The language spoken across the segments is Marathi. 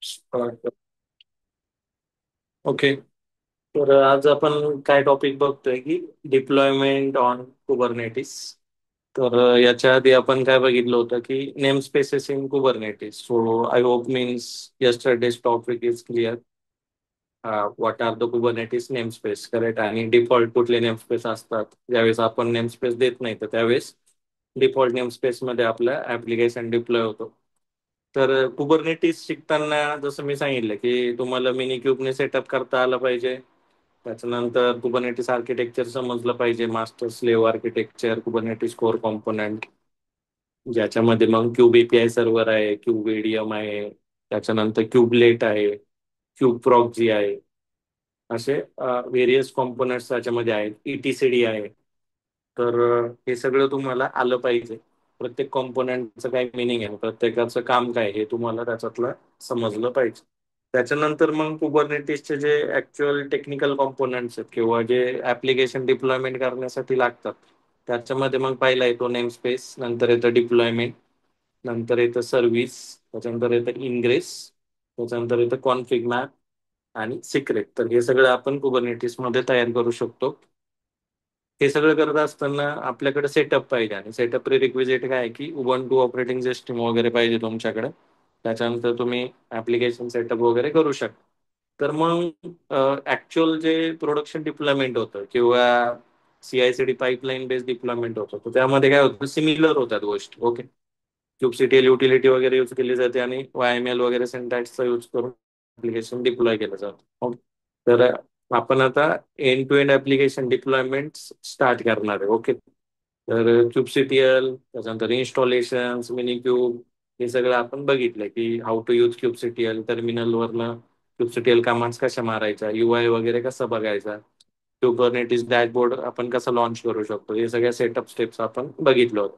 स्टार्ट. ओके. तर आज आपण काय टॉपिक बघतोय की डिप्लॉयमेंट ऑन कुबरनेटिस. तर याच्या आधी आपण काय बघितलं होतं की name spaces in Kubernetes. So I hope means yesterday's topic is clear. What are the Kubernetes name space, correct, आणि डिफॉल्ट कुठले नेम स्पेस असतात. ज्यावेळेस आपण नेम स्पेस देत नाही तर त्यावेळेस डिफॉल्ट नेम स्पेस मध्ये आपलं ऍप्लिकेशन डिप्लॉय होतो. तर कुबरनेटिस शिकताना जसं मी सांगितलं की तुम्हाला मिनी क्यूबने सेटअप करता आलं पाहिजे. त्याच्यानंतर कुबरनेटिस आर्किटेक्चर समजलं पाहिजे, master slave architecture, Kubernetes core component, ज्याच्यामध्ये मग क्यूब एपीआय सर्व्हर आहे, क्यूब एडीएम आहे, त्याच्यानंतर क्यूबलेट आहे, क्यूब प्रॉक्सी आहे. असे व्हेरियस कॉम्पोनंट्स त्याच्यामध्ये आहेत, ईटीसीडी आहे. तर हे सगळं तुम्हाला आलं पाहिजे. प्रत्येक कॉम्पोनंटचं काय मिनिंग आहे, प्रत्येकाचं काम काय, हे तुम्हाला त्याच्यातलं समजलं पाहिजे. त्याच्यानंतर मग कुबरनेटिसचे जे ऍक्च्युअल टेक्निकल कॉम्पोनंट्स आहेत किंवा जे ऍप्लिकेशन डिप्लॉयमेंट करण्यासाठी लागतात, त्याच्यामध्ये मग पहिला येतो नेम स्पेस, नंतर येतं डिप्लॉयमेंट, नंतर येतं सर्व्हिस, त्याच्यानंतर येतं इनग्रेस, त्याच्यानंतर येतं कॉन्फिग मॅप आणि सिक्रेट. तर हे सगळं आपण कुबरनेटिस मध्ये तयार करू शकतो. हे सगळं करत असताना आपल्याकडे सेटअप पाहिजे, आणि सेटअप प्रिरिक्विजिट काय आहे की उबंटू ऑपरेटिंग सिस्टीम वगैरे पाहिजे तुमच्याकडे. त्याच्यानंतर तुम्ही ऍप्लिकेशन सेटअप वगैरे करू शकता. तर मग ऍक्च्युअल जे प्रोडक्शन डिप्लॉयमेंट होतं किंवा सीआयसीडी पाईपलाईन बेस्ड डिप्लॉयमेंट होतं, तर त्यामध्ये काय होतं, सिमिलर होतात गोष्टी. ओके. क्यूबसीटीएल युटिलिटी वगैरे यूज केली जाते आणि वायएमएल वगैरे सिंटॅक्सचा यूज करून ऍप्लिकेशन डिप्लॉय केलं जातं. ओके. तर आपण आता end to end application deployment start करणार आहे. ओके. तर क्यूबसीटीएल, त्याच्यानंतर इन्स्टॉलेशन, मिनी क्यूब, हे सगळं आपण बघितलंय की हाऊ टू यूज क्यूबसीटीएल, टर्मिनलवरनं क्यूबसीटीएल कमांड्स कशा मारायच्या, युआय वगैरे कसं बघायचा, क्यूबरनेटिस डॅशबोर्ड आपण कसं लॉन्च करू शकतो, हे सगळ्या सेटअप स्टेप्स आपण बघितलं होतं.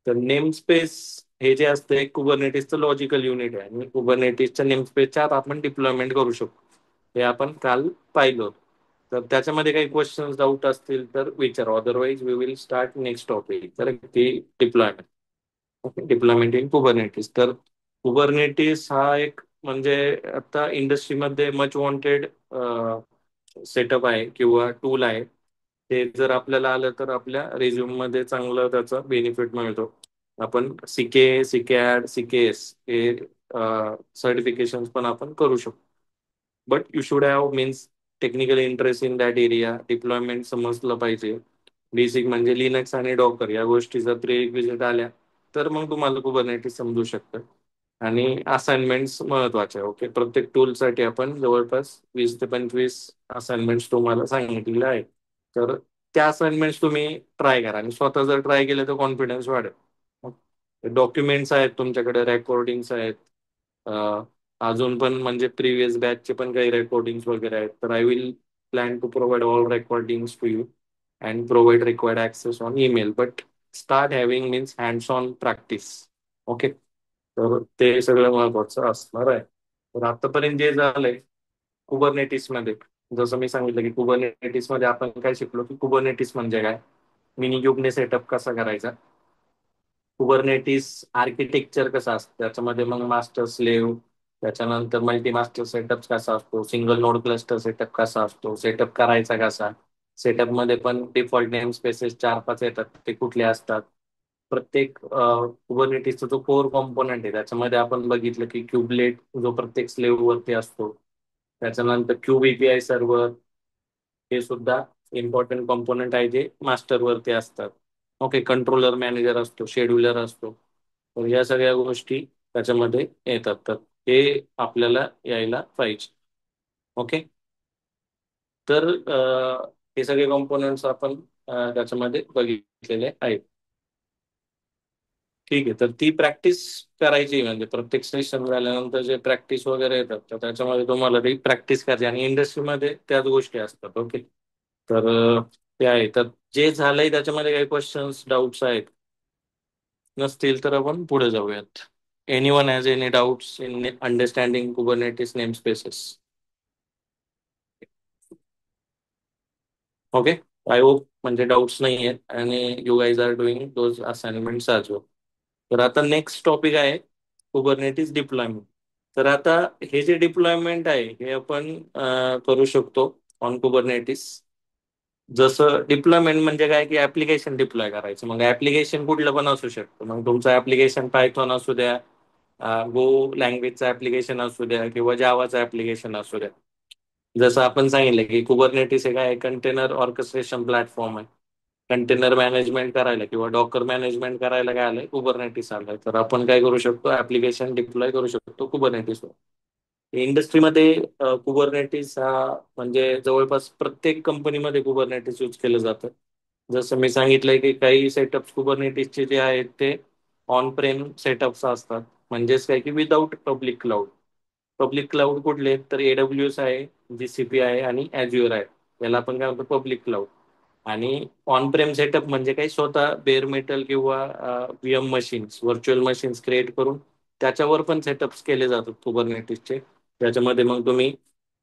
तर नेम स्पेस हे जे असतं एक कुबरनेटिसचं लॉजिकल युनिट आहे, आणि कुबरनेटिसच्या नेम स्पेसच्या आत आपण डिप्लॉयमेंट करू शकतो. हे आपण काल पाहिलं होतं. तर त्याच्यामध्ये काही क्वेश्चन्स डाऊट असतील तर विचारा, otherwise we will start next topic. तर ती deployment. Okay. Deployment in Kubernetes. तर कुबरनेटिस हा एक म्हणजे आता इंडस्ट्रीमध्ये मच वॉन्टेड सेटअप आहे किंवा टूल आहे. ते जर आपल्याला आलं तर आपल्या रेझ्युम मध्ये चांगलं त्याचा बेनिफिट मिळतो. आपण सीके, सीकॅड, सीकेएस हे सर्टिफिकेशन पण आपण करू शकतो. But you should have means technical interest in that area. Deployment समजलं पाहिजे. बेसिक म्हणजे लिनक्स आणि डॉकर या गोष्टी जर प्री आल्या तर मग तुम्हाला कुबरनेटिस समजू शकतं. आणि असाइनमेंट्स महत्वाचे. ओके. प्रत्येक टूलसाठी आपण जवळपास 20 ते 25 असाइनमेंट्स तुम्हाला सांगितलेले आहेत. तर त्या असाइनमेंट्स तुम्ही ट्राय करा, आणि स्वतः जर ट्राय केले तर कॉन्फिडन्स वाढेल. डॉक्युमेंट्स आहेत तुमच्याकडे, रेकॉर्डिंग्स आहेत. अजून पण म्हणजे प्रिव्हियस बॅचचे पण काही रेकॉर्डिंग्स वगैरे आहेत. तर I will plan to provide all recordings to you and provide required access on email. But start having means hands on practice. Okay. तर ते सगळं महत्वाचं असणार आहे. तर आतापर्यंत जे झालंय कुबरनेटिस मध्ये, जसं मी सांगितलं की कुबरनेटिस मध्ये आपण काय शिकलो की कुबरनेटिस म्हणजे काय, मिनी क्यूबने सेटअप कसा करायचा, कुबरनेटिस आर्किटेक्चर कसं असतं, त्याच्यामध्ये मग मास्टर स्लेव्ह, त्याच्यानंतर मल्टी मास्टर सेटअप कसा असतो, सिंगल नोड क्लस्टर सेटअप कसा असतो, सेटअप करायचा कसा, सेटअप मध्ये पण डिफॉल्ट नेम स्पेसेस 4-5 येतात, ते कुठले असतात. प्रत्येक कुबरनेटिसचा जो कोर कॉम्पोनंट आहे त्याच्यामध्ये आपण बघितलं की क्यूबलेट जो प्रत्येक स्लेव्ह वरती असतो, त्याच्यानंतर क्यूब एपीआय सर्व्हर, हे सुद्धा इम्पॉर्टंट कॉम्पोनंट आहे जे मास्टर वरती असतात. ओके. कंट्रोलर मॅनेजर असतो, शेड्युलर असतो. तर या सगळ्या गोष्टी त्याच्यामध्ये येतात. तर हे आपल्याला यायला पाहिजे. ओके. तर हे सगळे कॉम्पोनंट्स आपण त्याच्यामध्ये बघितलेले आहेत. ठीक आहे. तर ती प्रॅक्टिस करायची, म्हणजे प्रत्येक सेशन झाल्यानंतर जे प्रॅक्टिस वगैरे येतात तर त्याच्यामध्ये तुम्हाला ती प्रॅक्टिस करायची, आणि इंडस्ट्रीमध्ये त्याच गोष्टी असतात. ओके. तर ते आहे. तर जे झालंय त्याच्यामध्ये काही क्वेश्चन्स डाऊट्स आहेत, नसतील तर आपण पुढे जाऊयात. Any one has any doubts in understanding Kubernetes name spaces? Okay. I hope म्हणजे डाऊट्स नाही आहेत आणि you guys are doing those assignments as well. तर आता नेक्स्ट टॉपिक आहे कुबरनेटिस डिप्लॉयमेंट. तर आता हे जे डिप्लॉयमेंट आहे हे आपण करू शकतो ऑन कुबरनेटिस. जसं डिप्लॉयमेंट म्हणजे काय की ऍप्लिकेशन डिप्लॉय करायचं. मग ऍप्लिकेशन कुठलं पण असू शकतं. मग तुमचं ऍप्लिकेशन पायथॉन असू द्या, गो लँग्वेजचं ऍप्लिकेशन असू द्या किंवा जावाचं ऍप्लिकेशन असू द्या. जसं आपण सांगितलं की कुबरनेटिस हे काय कंटेनर ऑर्केस्ट्रेशन प्लॅटफॉर्म आहे. कंटेनर मॅनेजमेंट करायला किंवा डॉकर मॅनेजमेंट करायला काय आलंय, कुबरनेटिस आलंय. तर आपण काय करू शकतो, ऍप्लिकेशन डिप्लॉय करू शकतो कुबरनेटिसवर. इंडस्ट्रीमध्ये कुबरनेटिस हा म्हणजे जवळपास प्रत्येक कंपनीमध्ये कुबरनेटिस यूज केलं जातं. जसं मी सांगितलंय की काही सेटअप्स कुबरनेटिसचे जे आहेत ते ऑन प्रेम सेटअप्स असतात. म्हणजेच काय की without public cloud. Public cloud कुठले आहेत? तर AWS आहे, GCP आहे आणि Azure आहे. याला आपण काय म्हणतो, पब्लिक क्लाउड. आणि ऑन प्रेम सेटअप म्हणजे काही स्वतः बेअर मेटल किंवा VM machines, virtual machines create करून त्याच्यावर पण सेटअप्स केले जातात कुबरनेटिसचे. त्याच्यामध्ये मग तुम्ही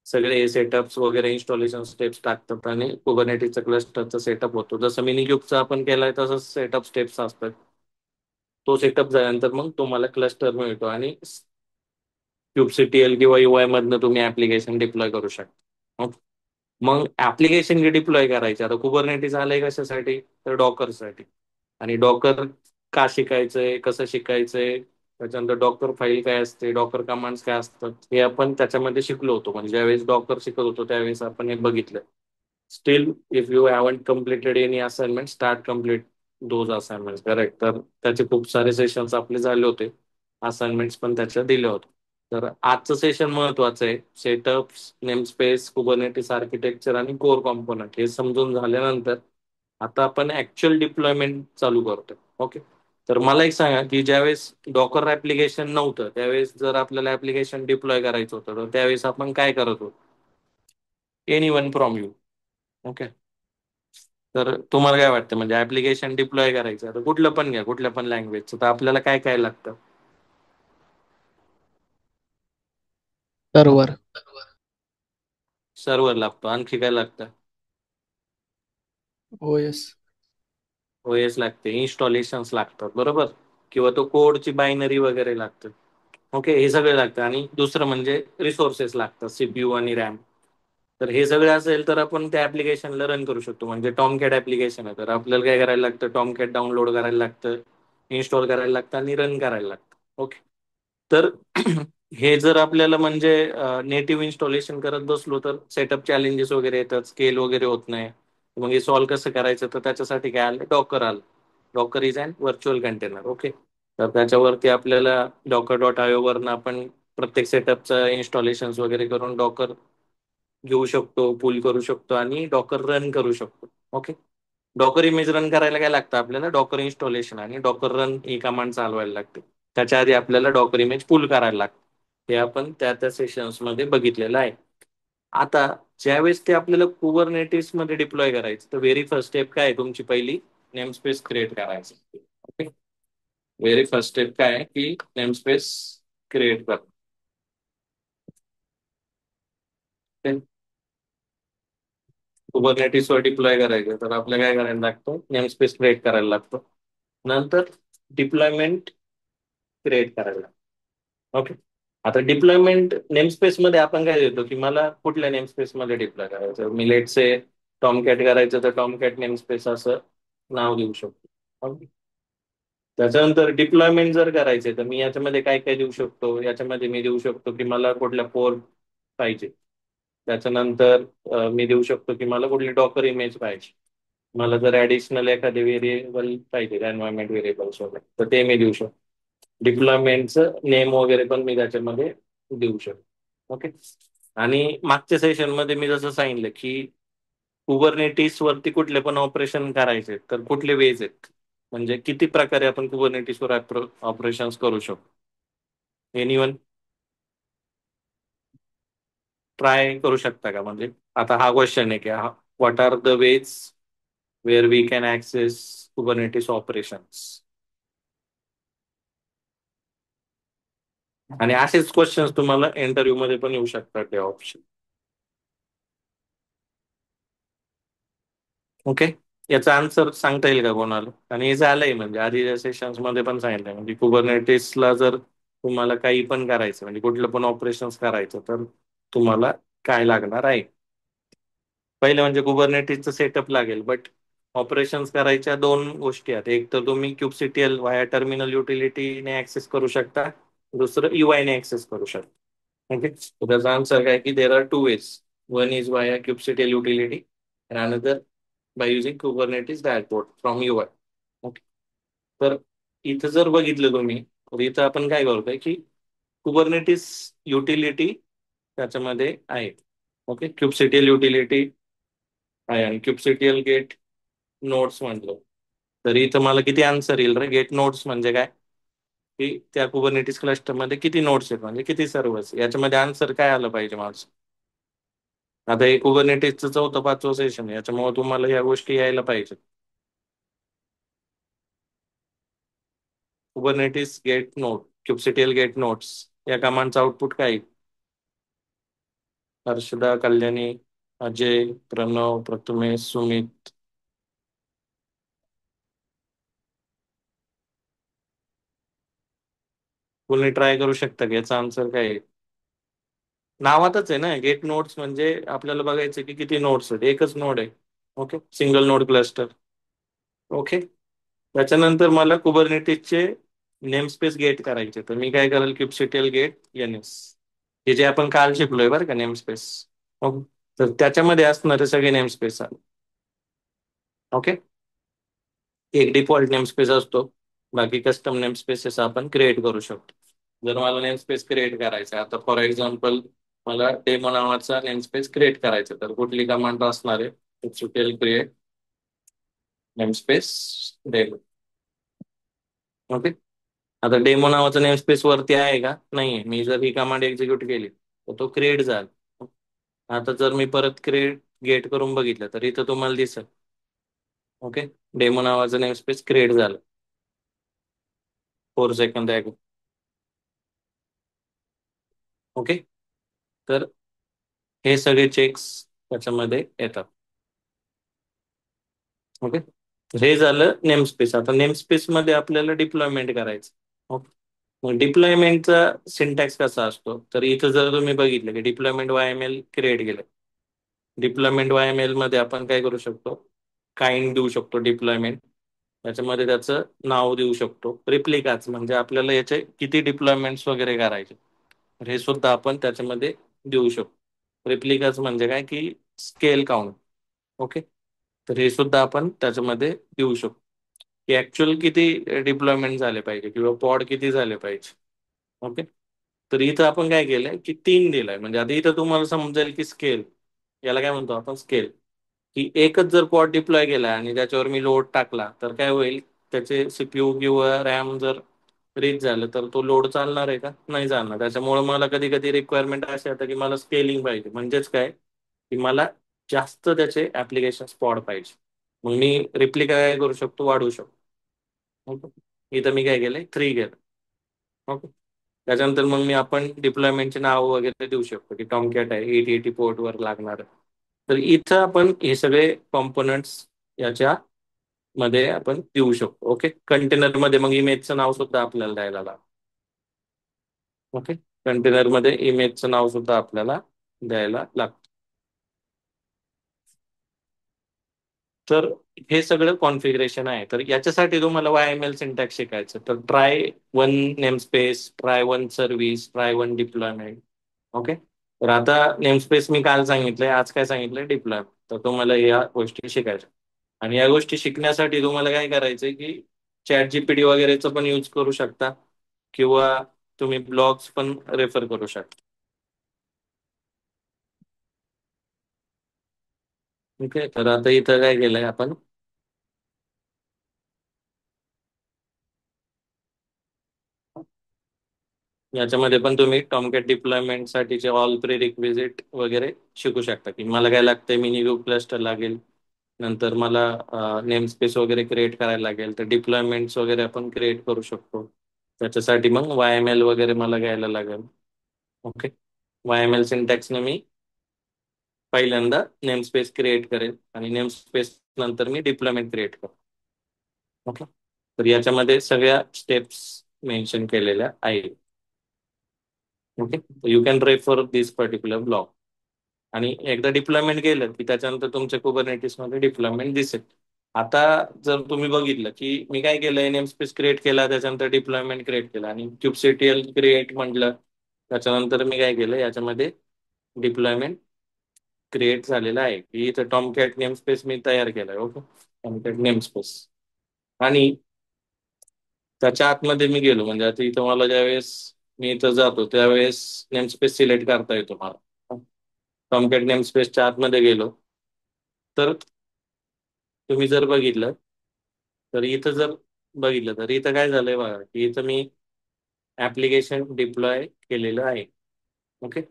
सगळे सेटअप्स वगैरे इन्स्टॉलेशन स्टेप्स टाकतात आणि कुबरनेटिसचा क्लस्टरचा सेटअप होतो. जसं मिनी क्यूबचा आपण केलाय तसंच सेटअप स्टेप्स असतात. तो सेटअप झाल्यानंतर मग तुम्हाला क्लस्टर मिळतो आणि क्यूबसीटीएल किंवा UI मधनं तुम्ही ऍप्लिकेशन डिप्लॉय करू शकता. मग ऍप्लिकेशन डिप्लॉय करायचे आता कुबरनेटिस आलंय कशासाठी, तर डॉकरसाठी. आणि डॉकर का शिकायचंय, कसं शिकायचंय, त्याच्यानंतर डॉकर फाईल काय असते, डॉकर कमांड्स काय असतात, हे आपण त्याच्यामध्ये शिकलो होतो. म्हणजे ज्यावेळेस डॉकर शिकत होतो त्यावेळेस आपण हे बघितलं. Steel if you haven't completed any assignment, start complete those assignment. Correct. तर त्याचे खूप सारे सेशन्स आपले झाले होते. असाइनमेंट्स पण त्याच्या दिल्या होत्या. तर आजचं सेशन महत्वाचं आहे. सेटअप्स, नेमस्पेस, कुबरनेटिस आर्किटेक्चर आणि कोर कॉम्पोनंट हे समजून झाल्यानंतर आता आपण ऍक्च्युअल डिप्लॉयमेंट चालू करतोय. ओके. तर मला एक सांगा की ज्यावेळेस डॉकर ऍप्लिकेशन नव्हतं त्यावेळेस जर आपल्याला ऍप्लिकेशन डिप्लॉय करायचं होतं तर त्यावेळेस आपण काय करत होतो? Any one from you. Okay. तर तुम्हाला काय वाटतं, म्हणजे ऍप्लिकेशन डिप्लॉय करायचं तर कुठलं पण घ्या, कुठल्या पण लँग्वेजचं, तर आपल्याला काय काय लागतं? सर्व्हर. सर्व्हर लागतो. आणखी काय लागतं? OS. OS लागते, इन्स्टॉलेशन्स लागतात, बरोबर. किंवा तो कोडची बायनरी वगैरे लागतं. ओके, हे सगळे लागतं. आणि दुसरं म्हणजे रिसोर्सेस लागतात, CPU आणि रॅम. तर हे सगळे असेल तर आपण त्या ऍप्लिकेशनला रन करू शकतो. म्हणजे टॉमकॅट ऍप्लिकेशन आहे तर आपल्याला काय करायला लागतं, टॉमकॅट डाउनलोड करायला लागतं, इन्स्टॉल करायला लागतं आणि रन करायला लागतं. ओके. तर हे जर आपल्याला म्हणजे नेटिव्ह इन्स्टॉलेशन करत बसलो तर सेटअप चॅलेंजेस वगैरे येतात, स्केल वगैरे होत नाही. मग हे सॉल्व्ह कसं करायचं, तर त्याच्यासाठी काय आलं, डॉकर आलं. Docker is an virtual container. Okay. तर त्याच्यावरती आपल्याला docker.io वरनं आपण प्रत्येक सेटअपचं इन्स्टॉलेशन वगैरे करून डॉकर घेऊ शकतो, पुल करू शकतो आणि डॉकर रन करू शकतो. ओके. डॉकर इमेज रन करायला काय लागतं आपल्याला, डॉकर इन्स्टॉलेशन आणि डॉकर रन ही कमांड चालवायला लागते. त्याच्या आधी आपल्याला डॉकर इमेज पुल करायला लागते. हे आपण त्या त्या सेशन्स मध्ये बघितलेलं आहे. आता ज्यावेळेस ते आपल्याला कुबरनेटिस मध्ये डिप्लॉय करायचं तर व्हेरी फर्स्ट स्टेप काय आहे, तुमची पहिली नेमस्पेस क्रिएट करायचं. ओके. व्हेरी फर्स्ट स्टेप काय आहे की नेमस्पेस क्रिएट कर. कुबरनेटिस वर डिप्लॉय करायचं तर आपल्याला काय करायला लागतं, नेमस्पेस क्रिएट करायला लागतं. नंतर डिप्लॉयमेंट क्रिएट करायला लागतं. ओके. आता डिप्लॉयमेंट नेमस्पेस मध्ये आपण काय देतो की मला कुठल्या नेमस्पेस मध्ये डिप्लॉय करायचं, मी लेट से टॉमकॅट करायचं तर टॉमकॅट नेमस्पेस असं नाव देऊ शकतो. ओके. त्याच्यानंतर डिप्लॉयमेंट जर करायचे तर मी याच्यामध्ये काय काय देऊ शकतो, याच्यामध्ये मी देऊ शकतो की मला कुठल्या पोर्ट पाहिजे. त्याच्यानंतर मी देऊ शकतो की मला कुठली डॉकर इमेज पाहिजे. मला जर ऍडिशनल एखादे व्हेरिएबल पाहिजे, एन्व्हायरमेंट व्हेरिएबल्स वगैरे, तर ते मी देऊ शकतो. डिप्लॉयमेंटचं नेम वगैरे पण मी त्याच्यामध्ये देऊ शकतो. ओके. आणि मागच्या सेशन मध्ये मी जसं सांगितलं की कुबरनेटिस वरती कुठले पण ऑपरेशन करायचे तर कुठले वेज आहेत, म्हणजे किती प्रकारे आपण कुबरनेटिसवर ऑपरेशन करू शकतो. एनिवन ट्राय करू शकता का? म्हणजे आता हा क्वेश्चन आहे की what are the ways where we can access Kubernetes operations. आणि असेच क्वेश्चन्स तुम्हाला इंटरव्ह्यू मध्ये पण येऊ शकतात ते ऑप्शन. ओके. याचा आन्सर सांगता येईल का कोणाला? आणि हे झालंय म्हणजे आधीच्या सेशन्स मध्ये पण सांगितलंय, म्हणजे कुबरनेटिसला जर तुम्हाला काही पण करायचं म्हणजे कुठलं पण ऑपरेशन्स करायचं तर तुम्हाला काय लागणार आहे. पहिलं म्हणजे कुबरनेटिसचं सेटअप लागेल, बट ऑपरेशन्स करायच्या दोन गोष्टी आहेत. एक तर तुम्ही kubectl वाया टर्मिनल युटिलिटीने ऍक्सेस करू शकता, दुसरं UI ने ऍक्सेस करू शकता. ओके, त्याचा आन्सर काय की there are two ways. One is via kubectl utility another by using Kubernetes dashboard from UI. Okay, तर इथं जर बघितलं तुम्ही, तर इथं आपण काय करतोय की कुबरनेटिस युटिलिटी त्याच्यामध्ये आहे. ओके, kubectl युटिलिटी आहे आणि kubectl गेट नोड्स म्हटलं तर इथं मला किती आन्सर येईल रे? गेट नोड्स म्हणजे काय की त्या कुबरनेटिस क्लस्टरमध्ये किती नोड्स आहेत म्हणजे किती सर्व्हर्स, याच्यामध्ये आन्सर काय आलं पाहिजे माझं? आता हे कुबरनेटिसचं चौथं पाचवं सेशन आहे, याच्यामुळे तुम्हाला या गोष्टी यायला पाहिजे. Kubernetes get node, kubectl get nodes या कमांडचं आउटपुट काय आहे? हर्षदा, कल्याणी, अजय, प्रणव, प्रथमेश, सुमित. कोणी ट्राय करू शकता की याचा आन्सर काय आहे? नावातच आहे ना गेट नोड्स, म्हणजे आपल्याला बघायचं की किती नोड्स आहेत. एकच नोड आहे. Okay, single node cluster. Okay, त्याच्यानंतर मला कुबरनेटिसचे नेमस्पेस गेट करायचे, तर मी काय करेल, kubectl गेट NS, हे जे आपण काल शिकलोय बरं का नेमस्पेस. ओके, तर त्याच्यामध्ये असणारे सगळे नेमस्पेस. ओके, एक डिफॉल्ट नेमस्पेस असतो, बाकी कस्टम नेमस्पेसेस आपण क्रिएट करू शकतो. जर मला नेमस्पेस क्रिएट करायचं आहे, आता फॉर एक्झाम्पल मला डेमो नावाचा नेमस्पेस क्रिएट करायचा, तर कुठली कमांड असणार आहे? kubectl create namespace demo. Okay, आता डेमो नावाचं नेम स्पेस वरती आहे का? नाहीये. मी जर ही कमांड एक्झिक्यूट केली तर तो क्रिएट झाला. आता जर मी परत क्रिएट गेट करून बघितलं तर इथं तुम्हाला दिसेल. ओके, डेमो नावाचं नेम स्पेस क्रिएट झालं. 4 सेकंद आहे. ओके, तर हे सगळे चेक्स त्याच्यामध्ये येतात. ओके, तर हे झालं नेमस्पेस. आता नेमस्पेस मध्ये आपल्याला डिप्लॉयमेंट करायचं. ओके, मग डिप्लॉयमेंटचा सिंटॅक्स कसा असतो, तर इथं जर तुम्ही बघितलं की डिप्लॉयमेंट YML क्रिएट केलं. डिप्लॉयमेंट YML मध्ये आपण काय करू शकतो? काइंड देऊ शकतो डिप्लॉयमेंट, त्याच्यामध्ये त्याचं नाव देऊ शकतो. रिप्लिकाच म्हणजे आपल्याला याचे किती डिप्लॉयमेंट्स वगैरे करायचे, तर हे सुद्धा आपण त्याच्यामध्ये देऊ शकतो. रिप्लिकाच म्हणजे काय की स्केल काउंट. ओके, तर हे सुद्धा आपण त्याच्यामध्ये देऊ शकतो की ऍक्च्युअल किती डिप्लॉयमेंट झाले पाहिजे किंवा पॉड किती झाले पाहिजे. ओके, तर इथं आपण काय केलंय की 3 दिलाय, म्हणजे आता इथं तुम्हाला समजेल की स्केल, याला काय म्हणतो आपण? स्केल. की एकच जर पॉड डिप्लॉय केला आणि त्याच्यावर मी लोड टाकला तर काय होईल? त्याचे सीपीयू किंवा रॅम जर रीच झालं तर तो लोड चालणार आहे का? नाही चालणार. त्याच्यामुळे मला कधी कधी रिक्वायरमेंट अशी येतं की मला स्केलिंग पाहिजे, म्हणजेच काय की मला जास्त त्याचे ऍप्लिकेशन पॉड पाहिजे. मग मी रिप्लिका काय करू शकतो? वाढवू शकतो. ओके, इथं मी काय केलंय? 3 केलं. ओके, त्याच्यानंतर मग मी आपण डिप्लॉयमेंटचे नाव वगैरे देऊ शकतो की टॉमकॅट आहे, 8080 पोर्ट वर लागणार. तर इथं आपण हे सगळे कॉम्पोनंट्स याच्या मध्ये आपण देऊ शकतो. ओके, कंटेनर मध्ये मग इमेजचं नाव सुद्धा आपल्याला द्यायला लागतं. ओके, कंटेनर मध्ये इमेजचं नाव सुद्धा आपल्याला द्यायला लागतं. तर हे सगळं कॉन्फिगरेशन आहे. तर याच्यासाठी तुम्हाला YML सिंटॅक्स शिकायचं, तर try one namespace, try one service, try one deployment. Okay, तर आता नेमस्पेस मी काल सांगितलंय, आज काय सांगितलंय? डिप्लॉयमेंट. तर तुम्हाला या गोष्टी शिकायच्या, आणि या गोष्टी शिकण्यासाठी तुम्हाला काय करायचंय की चॅट जीपीटी वगैरेचं पण यूज करू शकता, किंवा तुम्ही ब्लॉग्स पण रेफर करू शकता. ठीक आहे, तर आता इथं काय केलंय आपण, याच्यामध्ये पण तुम्ही टॉमकॅट डिप्लॉयमेंट साठीचे ऑल प्री रिक्विजिट वगैरे शिकू शकता, की मला काय लागतंय? मिनी ग्रुप क्लस्टर लागेल, नंतर मला नेम स्पेस वगैरे क्रिएट करायला लागेल, तर डिप्लॉयमेंट्स वगैरे आपण क्रिएट करू शकतो. त्याच्यासाठी मग YML वगैरे मला घ्यायला लागेल. ओके, YML सिंटॅक्सने मी पहिल्यांदा नेम स्पेस क्रिएट करेल आणि नेम स्पेस नंतर मी डिप्लॉयमेंट क्रिएट करेल. ओके, तर याच्यामध्ये सगळ्या स्टेप्स मेन्शन केलेल्या आहेत. Okay, you can refer this particular blog. आणि एकदा डिप्लॉयमेंट केलं की त्याच्यानंतर तुमच्या कुबरनेटिसमध्ये डिप्लॉयमेंट दिसेल. आता जर तुम्ही बघितलं की मी काय केलं, नेम स्पेस क्रिएट केला, त्याच्यानंतर डिप्लॉयमेंट क्रिएट केला आणि kubectl क्रिएट म्हटलं, त्याच्यानंतर मी काय केलं याच्यामध्ये डिप्लॉयमेंट क्रिएट झालेलं आहे की इथं टॉमकॅट नेम स्पेस मी तयार केलाय. Okay, Tomcat name space. आणि त्याच्या आतमध्ये मी गेलो, म्हणजे आता इथं मला ज्यावेळेस मी इथं जातो त्यावेळेस नेम स्पेस सिलेक्ट करता येतो मला. टॉमकॅट नेम स्पेसच्या आतमध्ये गेलो तर तुम्ही जर बघितलं तर इथं जर बघितलं तर इथं काय झालंय बघा की इथं मी ऍप्लिकेशन डिप्लॉय केलेलं आहे. ओके,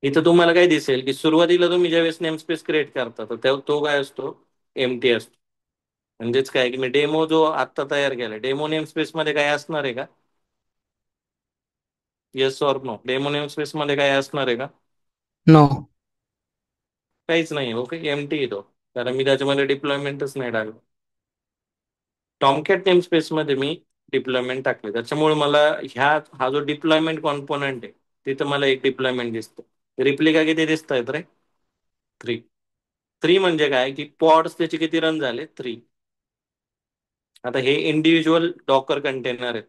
इथं तुम्हाला काय दिसेल की सुरुवातीला तुम्ही ज्यावेळेस नेम स्पेस क्रिएट करता तर तो काय असतो, एमटी असतो. म्हणजेच काय की मी डेमो जो आत्ता तयार केला, डेमो नेम स्पेस मध्ये काय असणार आहे का? Yes or no, demo name space मध्ये काय असणार आहे का? नो. काहीच नाही. ओके, एमटी येतो, कारण मी त्याच्यामध्ये डिप्लॉयमेंटच नाही टाकलं. टॉमकॅट नेम स्पेस मध्ये मी डिप्लॉयमेंट टाकले, त्याच्यामुळे मला हा जो डिप्लॉयमेंट कॉम्पोनंट आहे तिथं मला एक डिप्लॉयमेंट दिसतं. रिप्लिका किती दिसत आहेत रे? 3. 3 म्हणजे काय की पॉड्स त्याचे किती रन झाले? 3. आता हे इंडिव्हिज्युअल डॉकर कंटेनर आहेत.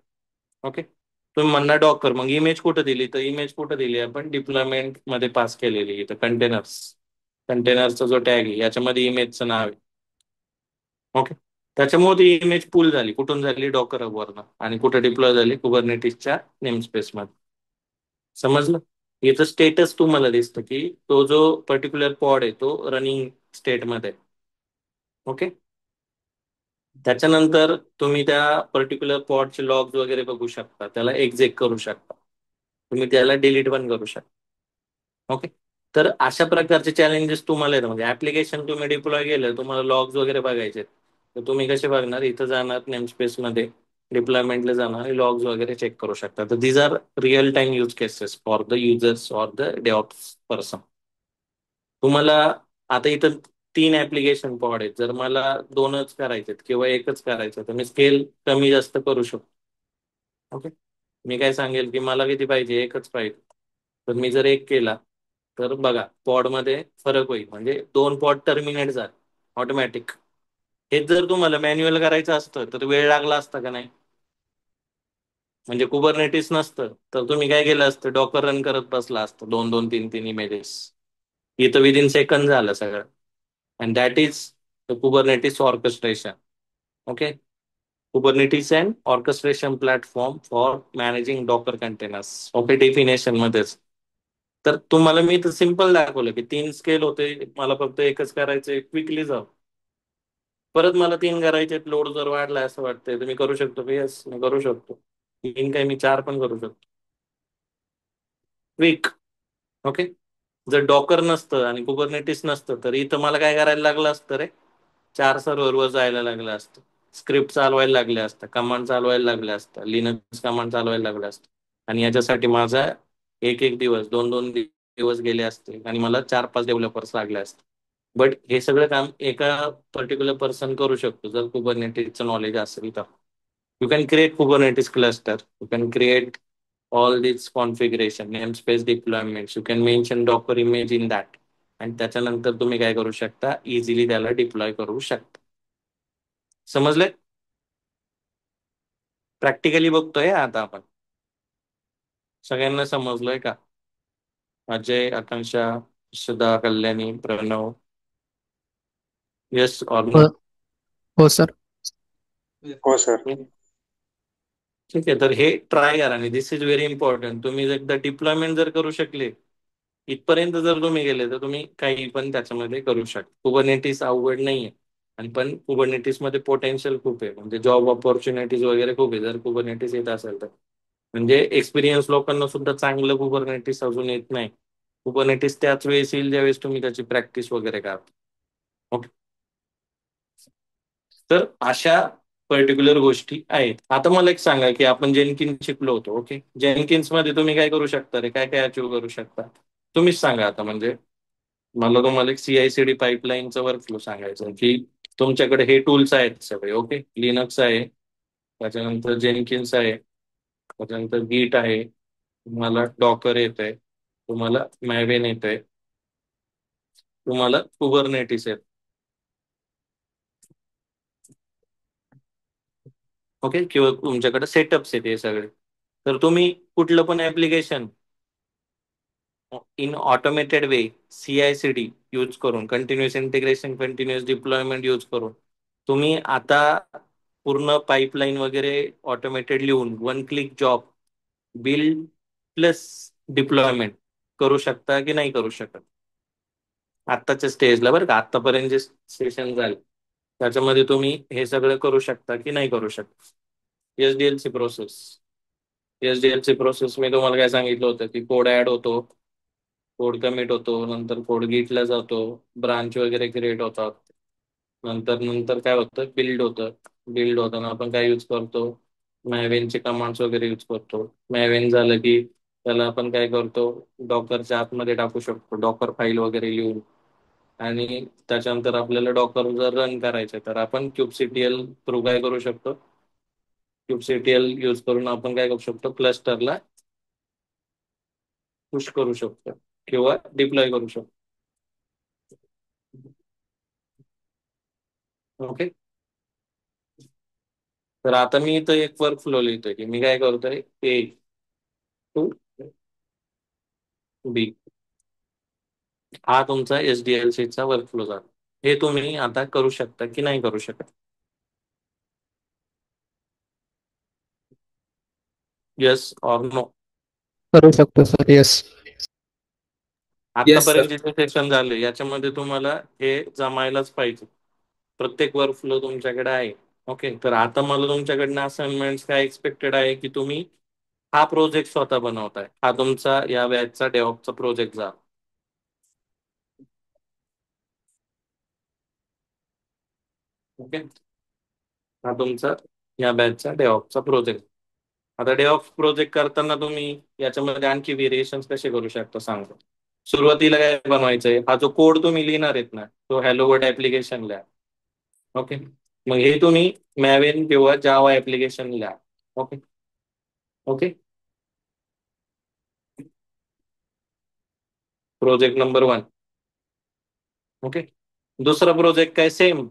ओके, तुम्ही म्हणणार डॉकर, मग इमेज कुठं दिली? तर इमेज कुठं दिली आपण डिप्लॉयमेंट मध्ये पास केलेली इथं कंटेनर्स. कंटेनरचा जो टॅग आहे याच्यामध्ये इमेजचं नाव आहे. ओके, त्याच्यामुळे ती इमेज पूल झाली, कुठून झाली? डॉकर हबवरनं. आणि कुठे डिप्लॉय झाली? कुबरनेटिसच्या नेम स्पेस मध्ये. समजलं? याचं स्टेटस तुम्हाला दिसतं की तो जो पर्टिक्युलर पॉड आहे तो रनिंग स्टेटमध्ये आहे. ओके, त्याच्यानंतर तुम्ही त्या पर्टिक्युलर पॉडचे लॉग्स वगैरे बघू शकता, त्याला एक्झेक करू शकता, तुम्ही त्याला डिलीट पण करू शकता. ओके, तर अशा प्रकारचे चॅलेंजेस तुम्हाला येतात. म्हणजे ऍप्लिकेशन तुम्ही डिप्लॉय केलं, तुम्हाला लॉग्स वगैरे बघायचे आहेत, तर तुम्ही कसे बघणार? इथं जाणार नेम स्पेस मध्ये, डिप्लॉयमेंटला जाणार, लॉग्स वगैरे चेक करू शकता. तर these are real time use cases for the users or the DevOps person. तुम्हाला आता इथं 3 ऍप्लिकेशन पॉड आहेत, जर मला 2च करायचे किंवा एकच करायचं तर मी स्केल कमी जास्त करू शकतो. ओके, मी काय सांगेल की मला किती पाहिजे? एकच पाहिजे. तर मी जर एक केला तर बघा पॉड मध्ये फरक होईल, म्हणजे 2 पॉड टर्मिनेट झाले ऑटोमॅटिक. हेच जर तुम्हाला मॅन्युअल करायचं असतं तर वेळ लागला असता का नाही? म्हणजे कुबरनेटिस नसतं तर तुम्ही काय केलं असतं? डॉकर रन करत बसला असतं, 2 2 3 3 इमेजेस. इथं विदिन सेकंड झालं सगळं. And that is the Kubernetes orchestration. Okay, Kubernetes and orchestration platform for managing Docker containers. Okay, definition मध्येच. तर तुम्हाला मी तर सिम्पल दाखवलं की 3 स्केल होते, मला फक्त एकच करायचं, क्विकली जाऊ. परत मला 3 करायचे, लोड जर वाढला असं वाटतंय तर मी करू शकतो की येस मी करू शकतो. 3 काय, मी 4 पण करू शकतो, क्विक. ओके, जर डॉकर नसतं आणि कुबरनेटिस नसतं तर इथं मला काय करायला लागलं असतं रे? 4 सर्व्हरवर जायला लागलं असतं, स्क्रिप्ट चालवायला लागल्या असतं, कमांड चालवायला लागल्या असतं, लिनक्स कमांड चालवायला लागल्या असतं. आणि याच्यासाठी माझा एक एक दिवस, 2 2 दिवस गेले असते आणि मला 4 5 डेव्हलपर्स लागले असते. बट हे सगळं काम एका पर्टिक्युलर पर्सन करू शकतो जर कुबरनेटिसचं नॉलेज असेल तर. You can create Kubernetes cluster, you can create all these configuration, namespace deployments, you can mention docker image in that. आणि त्याच्यानंतर तुम्ही काय करू शकता? इझिली त्याला डिप्लॉय करू शकता. समजले? प्रॅक्टिकली बघतोय आता आपण. सगळ्यांना समजलोय का? अजय, आकांक्षा, सुधा, कल्याणी, प्रणव, येस ऑर हो. नो? हो सर. हो सर. ठीक आहे, तर हे ट्राय करा. आणि दिस इज व्हेरी इम्पॉर्टंट. तुम्ही एकदा डिप्लॉयमेंट जर करू शकले, इथपर्यंत जर तुम्ही गेले तर तुम्ही काही पण त्याच्यामध्ये करू शकता. कुबरनेटिस अवघड नाहीये. आणि पण कुबरनेटिस मध्ये पोटेन्शियल खूप आहे, म्हणजे जॉब ऑपॉर्च्युनिटीज वगैरे खूप आहे जर कुबरनेटिस येत असेल तर. म्हणजे एक्सपिरियन्स लोकांना सुद्धा चांगलं कुबरनेटिस अजून येत नाही. कुबरनेटिस त्याच वेळेस येईल ज्यावेळेस तुम्ही त्याची प्रॅक्टिस वगैरे करता. ओके, तर अशा पर्टिक्युलर गोष्टी आहेत. आता मला एक सांगा की आपण जेनकिन्स शिकलो होतो. ओके, जेनकिन्स मध्ये तुम्ही काय करू शकता रे? काय काय अचीव्ह करू शकता? तुम्हीच सांगा आता. म्हणजे मला तुम्हाला एक CI/CD पाईपलाईनचं वर्कफ्लो सांगायचं की तुमच्याकडे हे टूल्स आहेत सगळे. ओके, लिनक्स आहे, त्याच्यानंतर जेनकिन्स आहे, त्याच्यानंतर गीट आहे, तुम्हाला डॉकर येतंय, तुम्हाला मॅवेन येतंय, तुम्हाला कुबरनेटिस येत. ओके, किंवा तुमच्याकडे सेटअप्स आहेत हे सगळे. तर तुम्ही कुठलं पण application in automated way, CI/CD use करून, continuous integration, continuous deployment use करून तुम्ही आता पूर्ण पाईपलाईन वगैरे ऑटोमेटेड लिहून one click job build plus deployment करू शकता की नाही करू शकत आत्ताच्या स्टेजला, बरं का? आतापर्यंत जे सेशन झाले त्याच्यामध्ये तुम्ही हे सगळं करू शकता की नाही करू शकता? एसडीएलची प्रोसेस, एसडीएलची प्रोसेस मी तुम्हाला काय सांगितलं होतं की कोड ऍड होतो, कोड कमिट होतो, नंतर कोड गिटला जातो, ब्रांच वगैरे क्रिएट होतात, नंतर नंतर काय होतं, बिल्ड होतं. बिल्ड होताना आपण काय यूज करतो? मॅवेनचे कमांड्स वगैरे यूज करतो. मॅवेन झालं की त्याला आपण काय करतो, डॉकरच्या आतमध्ये टाकू शकतो, डॉकर फाईल वगैरे लिहून. आणि त्याच्यानंतर आपल्याला डॉकर जर रन करायचं तर आपण क्यूबसीटीएल थ्रू काय करू शकतो, क्यूबसीटीएल यूज करून आपण काय करू शकतो, क्लस्टरला पुश करू शकतो किंवा डिप्लॉय करू शकतो. ओके. तर आता मी इथं एक वर्क फ्लो लिहितोय की मी काय करतोय, A to B. हा तुमचा SDLC चा वर्क फ्लो झाला. हे तुम्ही आता करू शकता की नाही करू शकत? Yes or no? करू शकतो सर. येस. Yes, sir. आतापर्यंत जे सेशन झाले याच्यामध्ये तुम्हाला हे जमायलाच पाहिजे. प्रत्येक वर्क फ्लो तुमच्याकडे आहे. ओके, तर आता मला तुमच्याकडनं असाइनमेंट काय एक्सपेक्टेड आहे की तुम्ही हा प्रोजेक्ट स्वतः बनवताय. हा तुमचा या बॅचचा डेव्हलपचा प्रोजेक्ट झाला. ओके, हा तुमचा या बॅचचा डेव्हलपचा प्रोजेक्ट. आता डेव्हऑप्स प्रोजेक्ट करताना तुम्ही याच्यामध्ये आणखी व्हेरिएशन्स कसे करू शकता सांगतो. सुरुवातीला काय बनवायचंय, हा जो कोड तुम्ही लिहिणार आहेत ना, तो हॅलो वर्ल्ड ऍप्लिकेशन लिहा. ओके, मग हे तुम्ही मॅवेन किंवा जावा ऍप्लिकेशन लिहा. Okay. Okay, project number 1. Okay, दुसरा प्रोजेक्ट काय, सेम.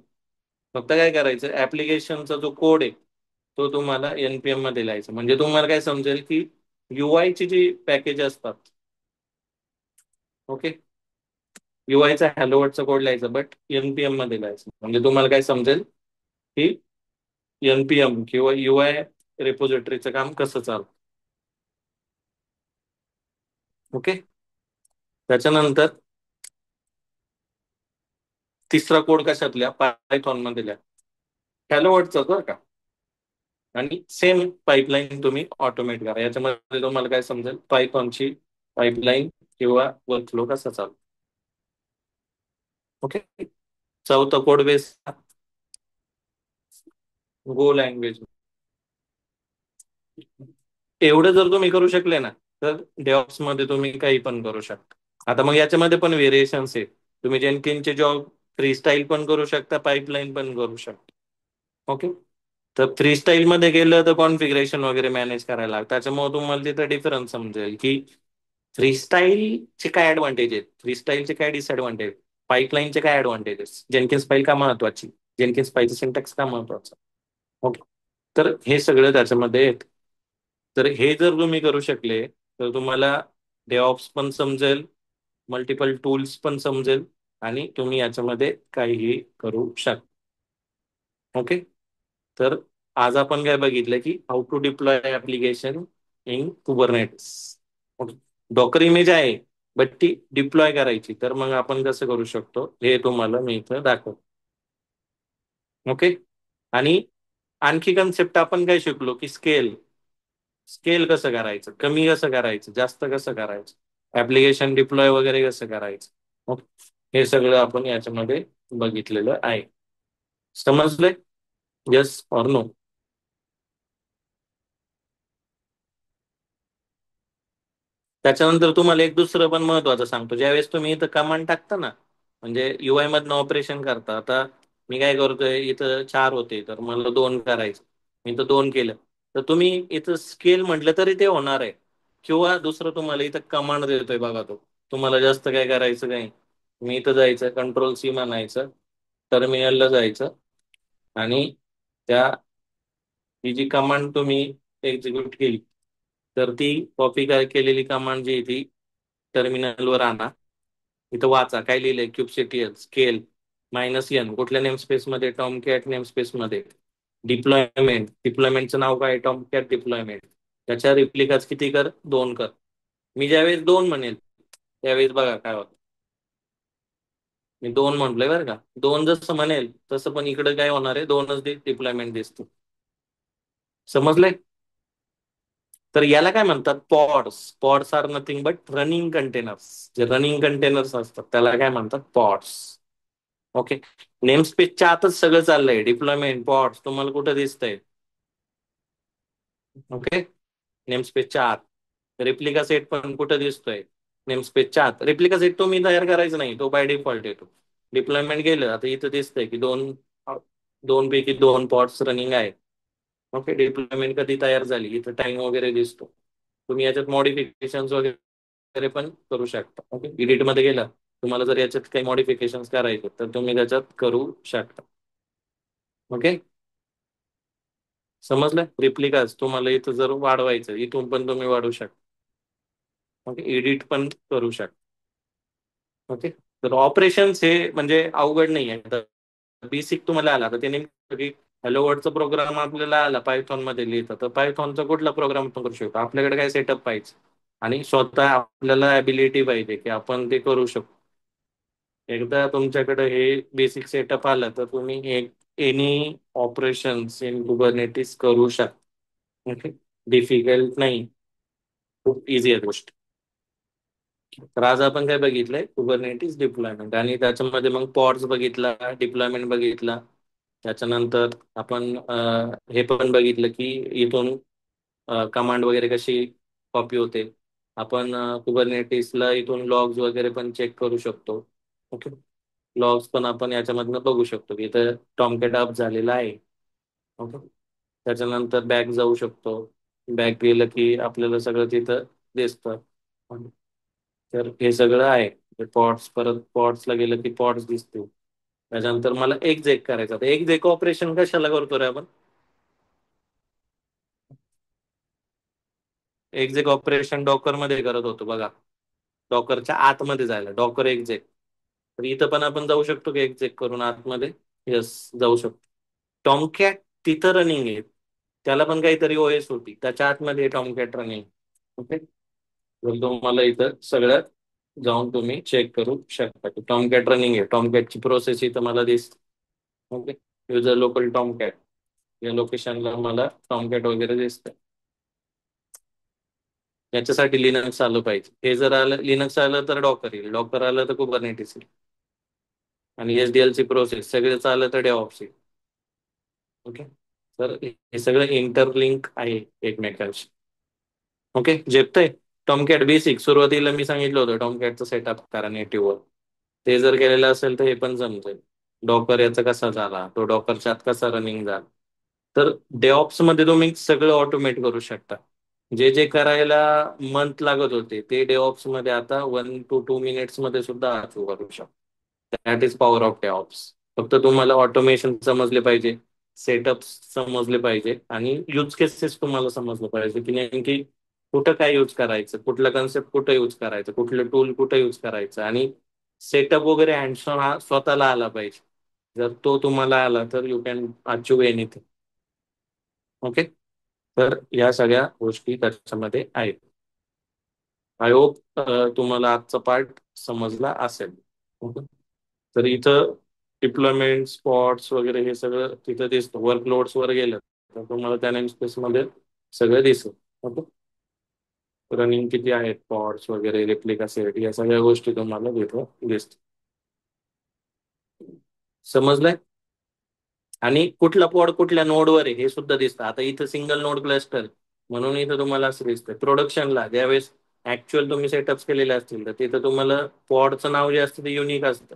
फक्त काय करायचं, ऍप्लिकेशनचा जो कोड आहे तो तुम्हाला NPM मध्ये लिहायचा. म्हणजे तुम्हाला काय समजेल की UI ची जी पॅकेज असतात. ओके, युआयचा हॅलो वर्ल्डचा कोड लिहायचा, बट NPM मध्ये लिहायचं. म्हणजे तुम्हाला काय समजेल की NPM किंवा UI रिपोजिटरीचं काम कसं चालतं. ओके, त्याच्यानंतर तिसरा कोड कशात लिहा, पायथॉन मध्ये लिहा, हॅलो वर्ल्डचा बरं का. आणि सेम पाईपलाईन तुम्ही ऑटोमेट करा. याच्यामध्ये तुम्हाला काय समजेल, पायथॉनची पाईपलाईन किंवा वर्कफ्लो कसा चालतो. ओके, चौथा कोड बेस गो लँग्वेज. एवढं जर तुम्ही करू शकले ना, तर डेव्हऑप्स मध्ये तुम्ही काही पण करू शकता. आता मग याच्यामध्ये पण व्हेरिएशन्स आहेत. तुम्ही जेनकिनचे जॉब फ्रीस्टाईल पण करू शकता, पाईपलाईन पण करू शकता. ओके, तर फ्रीस्टाईल मध्ये गेलं तर कॉन्फिगरेशन वगैरे मॅनेज करायला लागतं. त्याच्यामुळे तुम्हाला तिथं डिफरन्स समजेल की फ्रीस्टाईलचे काय ऍडव्हान्टेज आहेत, फ्रीस्टाईलचे काय डिसएडव्हान्टेज, पाईपलाईनचे काय ऍडव्हान्टेजेस, जेनकिन्स फाईल का महत्वाची, जेनकिन्स फाईलचं सिंटॅक्स का महत्वाचं. ओके, तर हे सगळं त्याच्यामध्ये येत. तर हे जर तुम्ही करू शकले तर तुम्हाला डेव्हऑप्स पण समजेल, मल्टिपल टूल्स पण समजेल, आणि तुम्ही याच्यामध्ये काहीही करू शकता. ओके, तर आज आपण काय बघितलं की how to deploy application in Kubernetes. Okay, Docker image आहे बट ती डिप्लॉय करायची, तर मग आपण कसं करू शकतो हे तुम्हाला मी इथं दाखवतो. ओके, आणि आणखी कन्सेप्ट आपण काय शिकलो की स्केल, स्केल कसं करायचं, कमी कसं करायचं, जास्त कसं करायचं, ऍप्लिकेशन डिप्लॉय वगैरे कसं करायचं. ओके, हे सगळं आपण याच्यामध्ये बघितलेलं आहे. समजलंय? Yes or no? त्याच्यानंतर तुम्हाला एक दुसरं पण महत्वाचं सांगतो. ज्यावेळेस तुम्ही इथं कमांड टाकता ना, म्हणजे UI मधनं ऑपरेशन करता, आता मी काय करतोय, इथं 4 होते तर मला 2 करायचं, मी इथं 2 केलं, तर तुम्ही इथं स्केल म्हटलं तरी ते होणार आहे. किंवा दुसरं तुम्हाला इथं कमांड देतोय बघा तो. तुम्हाला जास्त काय करायचं काही. मी इथं जायचं, कंट्रोल C म्हणायचं, टर्मिनलला जायचं आणि त्या ही जी कमांड तुम्ही एक्झिक्यूट केली, तर ती कॉपी काय केलेली कमांड जी आहे ती टर्मिनलवर आणा. इथं वाचा काय लिहिलंय, क्यूबसीटीएल स्केल -n कुठल्या नेमस्पेस मध्ये, टॉम कॅट नेमस्पेस मध्ये. डिप्लॉयमेंटचं नाव काय, टॉम कॅट डिप्लॉयमेंट. त्याच्या रिप्लिकाच किती कर, 2 कर. मी ज्यावेळेस 2 म्हणेल त्यावेळेस बघा काय होतं. मी 2 म्हटलोय बरं का, 2 जसं म्हणेल तसं पण इकडे काय होणार आहे, 2च डिप्लॉयमेंट दिसतो. समजलंय. तर याला काय म्हणतात, pods. Pods are nothing but running containers. जे रनिंग कंटेनर्स असतात त्याला काय म्हणतात, पॉड्स. ओके. नेमस्पेसच्या आतच सगळं चाललंय, डिप्लॉयमेंट, पॉड्स तुम्हाला कुठं दिसतंय. ओके. नेमस्पेसच्या आत. रेप्लिका सेट पण कुठं दिसतोय, नेमस्पेसच्या आत. रेप्लिका सेट तो मी तयार करायचा नाही, तो बाय डिफॉल्ट येतो. डिप्लॉयमेंट गेलं, आता इथं दिसतंय की दोन, दोन पैकी 2 पॉड्स रनिंग आहे. ओके. डिप्लॉयमेंट कधी तयार झाली, इथं टाइम वगैरे दिसतो. तुम्ही याच्यात मॉडिफिकेशन वगैरे पण करू शकता. ओके. एडिट मध्ये गेला, तुम्हाला जर याच्यात काही मॉडिफिकेशन करायचे तर तुम्ही त्याच्यात करू शकता. ओके. समजलं. रिप्लिकाच तुम्हाला इथं जर वाढवायचं, इथून पण तुम्ही वाढवू शकता. ओके. एडिट पण करू शकता. ओके. तर ऑपरेशन्स हे म्हणजे अवघड नाही आहे. बेसिक तुम्हाला आला तर ते नेमकं की हॅलो वर्ल्डचा प्रोग्राम आपल्याला आला पायथॉन मध्ये लिहिता, तर पायथॉनचा कुठला प्रोग्राम आपण करू शकतो. आपल्याकडे काय सेटअप पाहिजे आणि स्वतः आपल्याला ॲबिलिटी पाहिजे की आपण ते करू शकतो. एकदा तुमच्याकडे हे बेसिक सेटअप आलं तर तुम्ही एक एनी ऑपरेशन्स इन कुबरनेटिस करू शकता. ओके. डिफिकल्ट नाही, खूप इझी आहे गोष्ट. तर आज आपण काय बघितलंय, कुबरनेटिस डिप्लॉयमेंट, आणि त्याच्यामध्ये मग पॉड्स बघितला, डिप्लॉयमेंट बघितला. त्याच्यानंतर आपण हे पण बघितलं की इथून कमांड वगैरे कशी कॉपी होते. आपण कुबरनेटिसला इथून लॉग्स वगैरे पण चेक करू शकतो. ओके. लॉग्स पण आपण याच्यामधनं बघू शकतो की इथं टॉमकॅट अप झालेला आहे. ओके. त्याच्यानंतर बॅक जाऊ शकतो. बॅक गेलं की आपल्याला सगळं तिथं दिसतं. तर हे सगळं आहे. पॉट्स, परत पॉट्सला गेलं की पॉट्स दिसतील. त्याच्यानंतर मला एक्झेक करायचं. तर एक्झेक ऑपरेशन कशाला करतो रे आपण. एक्झेक ऑपरेशन डॉकर मध्ये करत होतो बघा. डॉकरच्या आतमध्ये जायला डॉकर एक्झेक. तर इथं पण आपण जाऊ शकतो की एक्झेक करून आतमध्ये. येस, जाऊ शकतो. टॉमकॅट तिथं रनिंग आहे, त्याला पण काहीतरी ओएस होती, त्याच्या आतमध्ये टॉमकॅट रनिंग. ओके. तर तुम्हाला इथं सगळ्यात जाऊन तुम्ही चेक करू शकता की टॉमकॅट रनिंग आहे. टॉमकॅटची प्रोसेस इथं मला दिसते. ओके. युजर लोकल टॉमकॅट या लोकेशनला मला टॉमकॅट वगैरे दिसतंय. याच्यासाठी लिनक्स आलं पाहिजे. हे जर आलं, लिनक्स आलं तर डॉकर येईल, डॉकर आलं तर कुबरनेटिस येईल, आणि एचडीएलची प्रोसेस सगळं आलं तर डेव्हऑप्स येईल. ओके. तर हे सगळं इंटरलिंक आहे एकमेकांशी. ओके. झेपतंय. टॉमकॅट बेसिक सुरुवातीला मी सांगितलं होतं टॉमकॅटचं सेटअप करा नेटिव्हवर. ते जर केलेलं असेल तर हे पण जमतंय. डॉकर याचा कसा झाला, तो डॉकरच्या आत कसा रनिंग झाला. तर डेऑप्स मध्ये तुम्ही सगळं ऑटोमेट करू शकता. जे जे करायला मंथ लागत होते ते डेऑप्स मध्ये आता 1 to 2 मिनिट्स मध्ये सुद्धा अचीव करू शकता. That is power of DevOps. फक्त तुम्हाला ऑटोमेशन समजले पाहिजे, सेटअप समजले पाहिजे, आणि यूज केसेस तुम्हाला समजलं पाहिजे की नेमकी कुठं काय यूज करायचं, कुठलं कन्सेप्ट कुठं यूज करायचं, कुठलं टूल कुठं यूज करायचं, आणि सेटअप वगैरे हँड्स ऑन हा स्वतःला आला पाहिजे. जर तो तुम्हाला आला तर you can achieve anything. Okay. तर या सगळ्या गोष्टी त्याच्यामध्ये आहेत. आय होप तुम्हाला आजचा पार्ट समजला असेल. ओके. तर इथं डिप्लॉयमेंट स्पॉट्स वगैरे हे सगळं तिथं दिसतं. वर्कलोड्स वर गेलं तर तुम्हाला त्या नेम स्पेस मध्ये सगळं दिसेल. ओके. रनिंग किती आहेत, पॉड्स वगैरे, रेप्लिका सेट, या सगळ्या गोष्टी तुम्हाला तिथं दिसतात. समजलंय. आणि कुठला पॉड कुठल्या नोडवर आहे हे सुद्धा दिसतं. आता इथं सिंगल नोड क्लस्टर म्हणून इथं तुम्हाला असं दिसतं. प्रोडक्शनला ज्यावेळेस ऍक्च्युअल तुम्ही सेटअप केलेले असतील तर तिथं तुम्हाला पॉडचं नाव जे असतं ते युनिक असतं.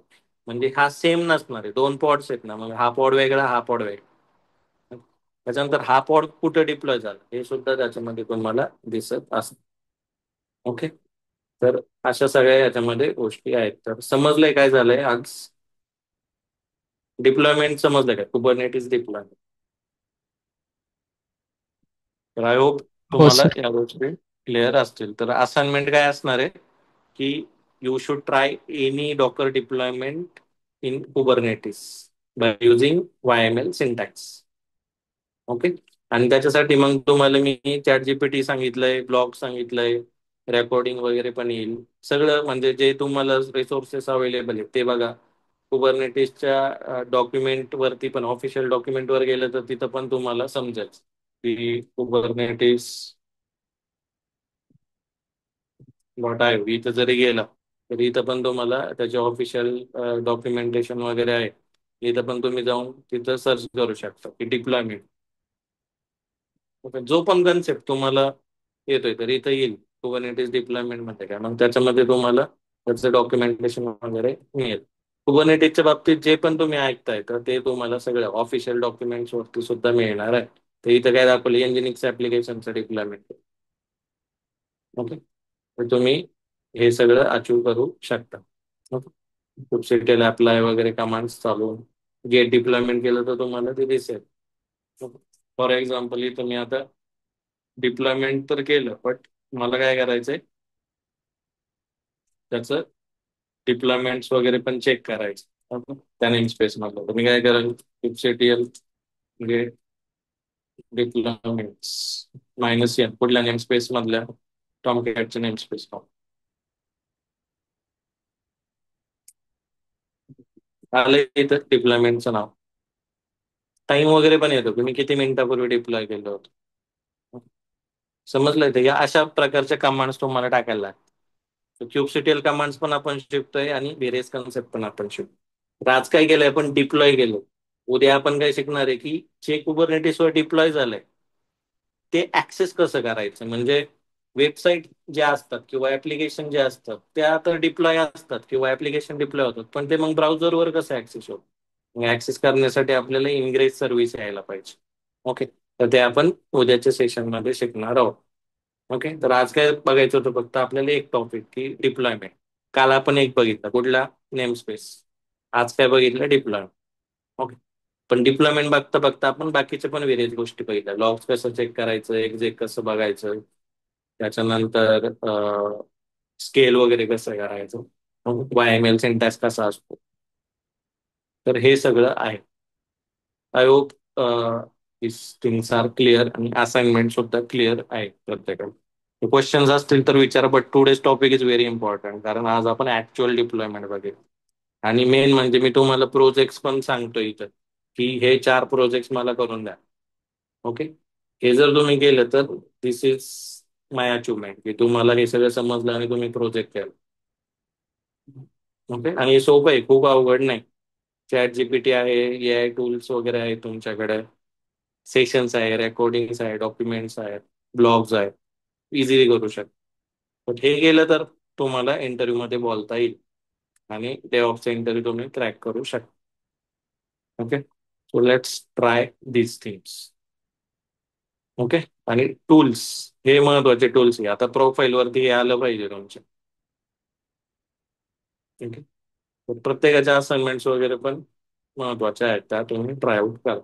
म्हणजे हा सेम नसणार आहे. 2 पॉड्स आहेत ना, मग हा पॉड वेगळा, हा पॉड वेगळा. त्याच्यानंतर हा पॉड कुठं डिप्लॉय झाला हे सुद्धा त्याच्यामध्ये तुम्हाला दिसत असतं. ओके. तर अशा सगळ्या याच्यामध्ये गोष्टी आहेत. तर समजलंय काय झालंय आज? डिप्लॉयमेंट समजलं काय? कुबरनेटीज डिप्लॉयमेंट. तर आय होप हो तुम्हाला सर. या गोष्टी क्लिअर असतील. तर असाइनमेंट काय असणार आहे की you should try any Docker deployment in Kubernetes by using YML syntax. Okay. आणि त्याच्यासाठी मग तुम्हाला मी चॅट जीपीटी सांगितलंय, ब्लॉग सांगितलंय, रेकॉर्डिंग वगैरे पण येईल. सगळं म्हणजे जे तुम्हाला रिसोर्सेस अवेलेबल आहेत ते बघा. कुबरनेटिसच्या डॉक्युमेंट वरती पण, ऑफिशियल डॉक्युमेंट वर गेलं तर तिथं पण तुम्हाला समजेल की कुबरनेटिस डॉट आय इथं जरी गेला तरी इथं पण तुम्हाला त्याचे ऑफिशियल डॉक्युमेंटेशन वगैरे आहे. इथं पण तुम्ही जाऊन तिथं सर्च करू शकता की डिप्लॉयमेंट. जो पण कन्सेप्ट तुम्हाला येतोय तर इथं येईल कुबरनेटिस डिप्लॉयमेंट मध्ये. काय मग त्याच्यामध्ये तुम्हाला त्याचं डॉक्युमेंटेशन वगैरे मिळेल. कुबरनेटिसच्या बाबतीत जे पण तुम्ही ऐकताय तर ते तुम्हाला सगळं ऑफिशियल डॉक्युमेंट्स वरती सुद्धा मिळणार आहे. तर इथं काय दाखवलं, एनजिनिक्स ऍप्लिकेशनचं डिप्लॉयमेंट. ओके. तर तुम्ही हे सगळं अचीव करू शकता. ओके. kubectl अप्लाय वगैरे कमांड्स चालवून गेट डिप्लॉयमेंट केलं तर तुम्हाला ते दिसेल. फॉर एक्झाम्पल इथं मी आता डिप्लॉयमेंट तर केलं, बट मला काय करायचंय त्याचं डिप्लॉयमेंट्स वगैरे पण चेक करायचं. ओके. त्या नेम स्पेस मधलं तर मी काय करेल, kubectl गेट डिप्लॉयमेंट्स -n कुठल्या नेम स्पेस मधल्या, टॉमकॅटच्या नेम स्पेस आलं इथं डिप्लॉयमेंटचं नाव. टाइम वगैरे पण येतो की मी किती मिनिटापूर्वी डिप्लॉय केलं होतं. समजलं ते? या अशा प्रकारच्या कमांड्स तुम्हाला टाकायला लागतात. क्यूबसीटीएल कमांड्स पण आपण शिकतोय आणि व्हेरियस कन्सेप्ट पण आपण शिकतो. तर आज काय केलंय आपण, डिप्लॉय केलं. उद्या आपण काय शिकणार आहे की जे कुबरनेटिसवर डिप्लॉय झालंय ते ऍक्सेस कसं करायचं. म्हणजे वेबसाईट ज्या असतात किंवा ऍप्लिकेशन जे असतात त्या तर डिप्लॉय असतात किंवा ऍप्लिकेशन डिप्लॉय होतात, पण ते मग ब्राउझरवर कसं ऍक्सेस होतं. ऍक्सेस करण्यासाठी आपल्याला इनग्रेस सर्व्हिस यायला पाहिजे. ओके. तर ते आपण उद्याच्या सेशनमध्ये शिकणार आहोत. ओके. तर आज काय बघायचं होतं, फक्त आपल्याला एक टॉपिक की डिप्लॉयमेंट. काल आपण एक बघितला कुठला, नेम स्पेस. आज काय बघितलं, डिप्लॉयमेंट. ओके. पण डिप्लॉयमेंट बघता बघता आपण बाकीच्या पण वेरियस गोष्टी बघितल्या. लॉग्स कसं चेक करायचं, एक्झेक कसं बघायचं, त्याच्यानंतर स्केल वगैरे कसं करायचं, YML सिंटॅक्स कसा असतो. तर हे सगळं आहे. I hope this things are clear आणि असाइनमेंट सुद्धा क्लिअर आहे प्रत्येकाला. क्वेश्चन्स असतील तर विचारा, but today's topic is very important कारण आज आपण ऍक्च्युअल डिप्लॉयमेंट बघेल. आणि मेन म्हणजे मी तुम्हाला प्रोजेक्ट पण सांगतो इथं की हे 4 प्रोजेक्ट मला करून द्या. ओके. हे जर तुम्ही केलं तर दिस इज माय अचिव्हमेंट की तुम्हाला हे सगळं समजलं आणि तुम्ही प्रोजेक्ट केलं. ओके. आणि हे सोपं आहे, खूप अवघड नाही. चॅट जीपीटी आहे, AI टूल्स वगैरे आहे तुमच्याकडे, सेशन्स आहे, रेकॉर्डिंग्स आहे, डॉक्युमेंट्स आहेत, ब्लॉग्स आहेत. इझिली करू शकता. पण हे केलं तर तुम्हाला इंटरव्ह्यू मध्ये बोलता येईल आणि डे ऑफचा इंटरव्ह्यू तुम्ही क्रॅक करू शकता. Okay. So let's try these things. Okay. आणि टूल्स, हे महत्वाचे टूल्स आहे. आता प्रोफाईल वरती हे आलं पाहिजे तुमच्या. ओके. तर प्रत्येकाच्या असाइनमेंट्स वगैरे पण महत्वाच्या आहेत, त्या तुम्ही ट्राय आउट करा.